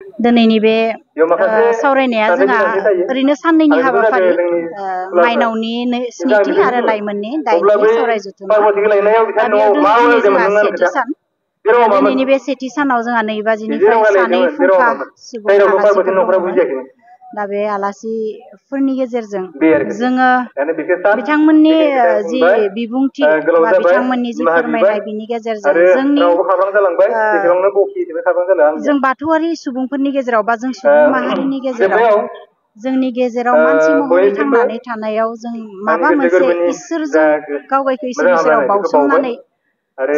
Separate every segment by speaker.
Speaker 1: दिनैनि बे सावरायनाया जोंहा ओरैनो साननैनि हाबाफारि माइनावनि स्निथि आरो लाइमोननि 8थि सावराय जथुम्मा दा बेयाव दिनै जोंहा सेथि सान दिनैनि बे सेथि सानाव जोंहा 2 बाजिनिफ्राय सानै फुंखा सुबुं आलासिफोर दङमोन दा बे आलासिफोरनि गेजेरजों जोङो बिथांमोननि जि बिबुंथि बा बिथांमोननि जि फोरमायनाय बिनि गेजेरजों जों बाथौआरि सुबुंफोरनि गेजेराव बा जों सुबुं माहारिनि गेजेराव जोंनि गेजेराव मानसि महरै थांनानै थानायाव जों माबा मोनसे इसोरजों गावगायखौ इसोरनि सेराव बावसोमनानै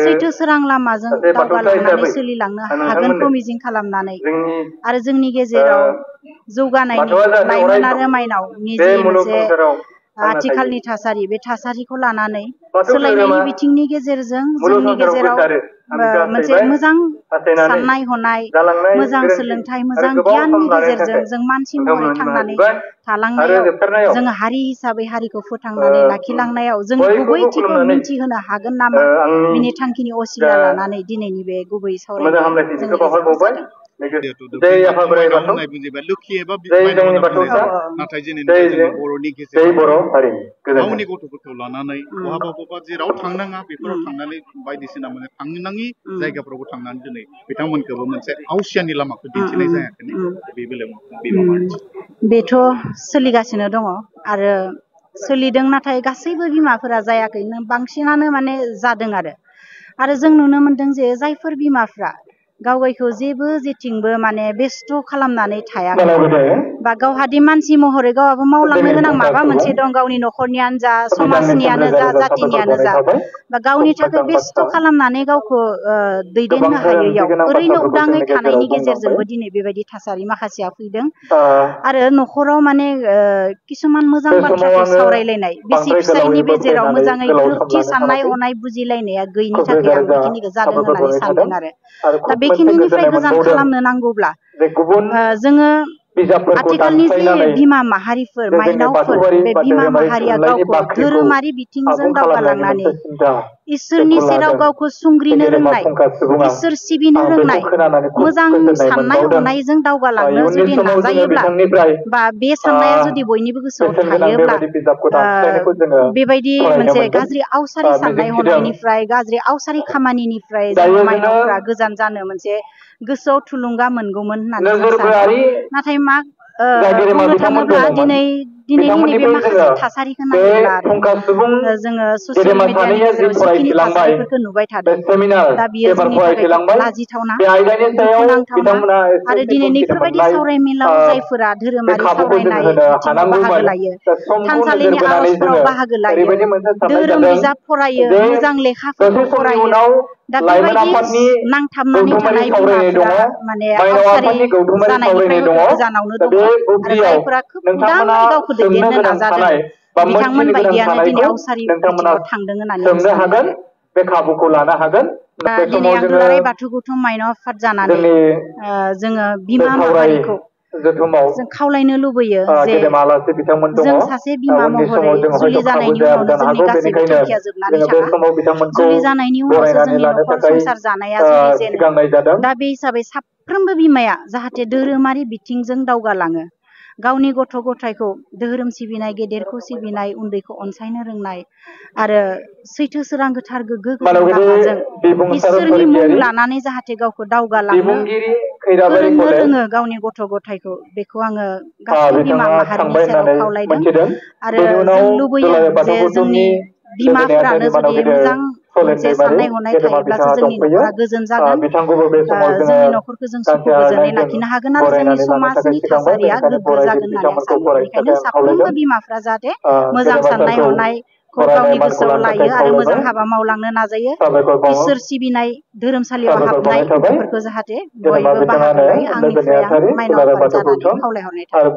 Speaker 1: सैथो सोरां लामाजों दावगालांनानै सोलिलांनो हागोनखौ मिजिं खालामनानै आरो जोंनि गेजेराव जौगानायनि लाइमोन आरो माइनावनि जि मोनसे आथिखालनि थासारि बे थासारिखौ लानानै सोलायनायनि बिथिंनि गेजेरजों जोंनि गेजेराव मोनसे मोजां साननाय हनाय मोजां सोलोंथाइ मोजां गियाननि गेजेरजों जों मानसि महरै थांनानै थालांनायाव जों हारि हिसाबै हारिखौ फोथांनानै लाखिलांनायाव जों गुबैथिखौ मिथिहोनो हागोन नामा बिनि थांखिनि असिला लानानै दिनैनि बे गुबै सावरायनाया जोंनि गेजेराव जादों।
Speaker 2: जय आफा बोराइ बाथौ जय जोंनि बाथौ
Speaker 3: नाथाय जेनेबा जों बर'नि गेजेराव गावनि गथ'फोरखौ लानानै बहाबा जेराव थांनाङा बेफोराव थांनानै बायदिसिना माने थांनाङि जायगाफोरावबो थांनानै दिनै बिथांमोनखौबो मोनसे आवसियानि लामाखौ दिन्थिनाय जायाखै बे बेलायाव
Speaker 1: बेथ' सोलिगासिनो दङ आरो सोलिदों नाथाय गासैबो बिमाफोरा जायाखै बांसिनानो माने जादों आरो जों नुनो मोनदों जे जायफोर बिमाफ्रा गावगायखौ जेबो जेथिंबो माने बेस्थ' खालामनानै थायाखै बा गावहादि मानसि महरै गावहाबो मावलांनो गोनां माबा मोनसे दं गावनि न'खरनियानो जा समाजनियानो जा जातिनियानो जा बा गावनि थाखाय बेस्थ' खालामनानै गावखौ दैदेननो हायैयाव ओरैनो उदाङै थानायनि गेजेरजोंबो दिनै बेबायदि थासारि माखासेया फैदों आरो न'खराव माने किसुमान मोजां बाथ्राखौ सावरायलायनाय बिसि फिसायनि गेजेराव मोजाङै गोरोबथि साननाय हनाय बुजिलायनाया गैयिनि थाखाय आं बेखिनिखौ जादों होननानै सानदों दा बेखिनिनिफ्राय गोजान खालामनो नांगौब्ला जोङो आथिखालनि जि बिमा माहारिफोर माइनावफोर बे बिमा माहारिया गावखौ धोरोमारि बिथिंजों दावगालांनानै इसोरनि सेराव गावखौ सुंग्रिनो रोंनाय इसोर सिबिनो रोंनाय मोजां साननाय हनायजों दावगालांनो जुदि नाजायोब्ला बा बे साननाया जुदि बयनिबो गोसोआव थायोब्ला बेबायदि मोनसे गाज्रि आवसारि साननाय हनायनिफ्राय गाज्रि आवसारि खामानिनिफ्राय जों माइनावफ्रा गोजान जानो मोनसे गोसोआव थुलुंगा मोनगौमोन होननानै जों सानो नाथाय मा बुंनो थाङोब्ला दिनैनि नैबे माखासे थासारिखौ नायोब्ला आरो जोङो ससियेल मिडियानि गेजेराव जिखिनि थासारिफोरखौ नुबाय थादों दा बियो जोंनि थाखाय लाजिथावना दुखुनांथावना आरो दिनै बेफोरबायदि सावरायमेलाव जायफोरा धोरोमारि सावरायनाय बिथिङाव बाहागो लायो थानसालिनि आर'जफोराव बाहागो लायो धोरोम बिजाब फरायो मोजां लेखाफोरखौ फरायो दा बेबायदि नांथाबनानै थानाय बिमाफोरा माने आवसारि जानायनिफ्राय गोजानावनो दङ आरो जायफोरा खोब उदाङै गावखौ दैदेननो नाजादों बिथांमोन बायदियानो दिनै आवसारि बिथिङाव थांदों होननानै आं सानो
Speaker 2: बे खाबुखौ लानो हागोन
Speaker 1: दिनै आं दुलाराय बाथौ गौथुम माइनाव आफाद जानानै जोङो बिमा माहारिखौ जों खावलायनो लुबैयो जे जों सासे बिमा महरै जुलि जानायनि उनावनो जोंनि गासैबो थांखिया जोबनानै थाङा जुलि जानायनि उनावसो जोंनि न'खर संसार जानाया जुरिजेनो दा बे हिसाबै साफ्रोमबो बिमाया जाहाथे धोरोमारि बिथिंजों दावगालाङो गावनि गथ' गथायखौ धोरोम सिबिनाय गेदेरखौ सिबिनाय उन्दैखौ अनसायनो रोंनाय आरो सैथो सोरां गोथार गोग्गो गोजोन लामाजों इसोरनि मुं लानानै जाहाथे गावखौ दावगालांनो फोरोंनो रोङो गावनि गथ' गथायखौ बेखौ आङो गासै बिमा माहारिनि सेराव खावलायदों आरो जों लुबैयो जे जोंनि बिमाफ्रानो जुदि मोजां मोनसे साननाय हनाय थायोब्लासो जोंनि न'खरा गोजोन जागोन जोंनि न'खरखौ जों सुखु गोजोनै लाखिनो हागोन आरो जोंनि समाजनि थासारिया गोग्गो जागोन होननानै आं सानो बेनिखायनो साफ्रोमबो बिमाफ्रा जाहाथे मोजां साननाय हनायखौ गावनि गोसोआव लायो आरो मोजां हाबा मावलांनो नाजायो इसोर सिबिनाय धोरोमसालियाव हाबनाय बेफोरखौ जाहाथे बयबो बाहागो लायो आंनिफ्राय आं माइनाव आफाद जानानै खावलायहरनाय थाबाय।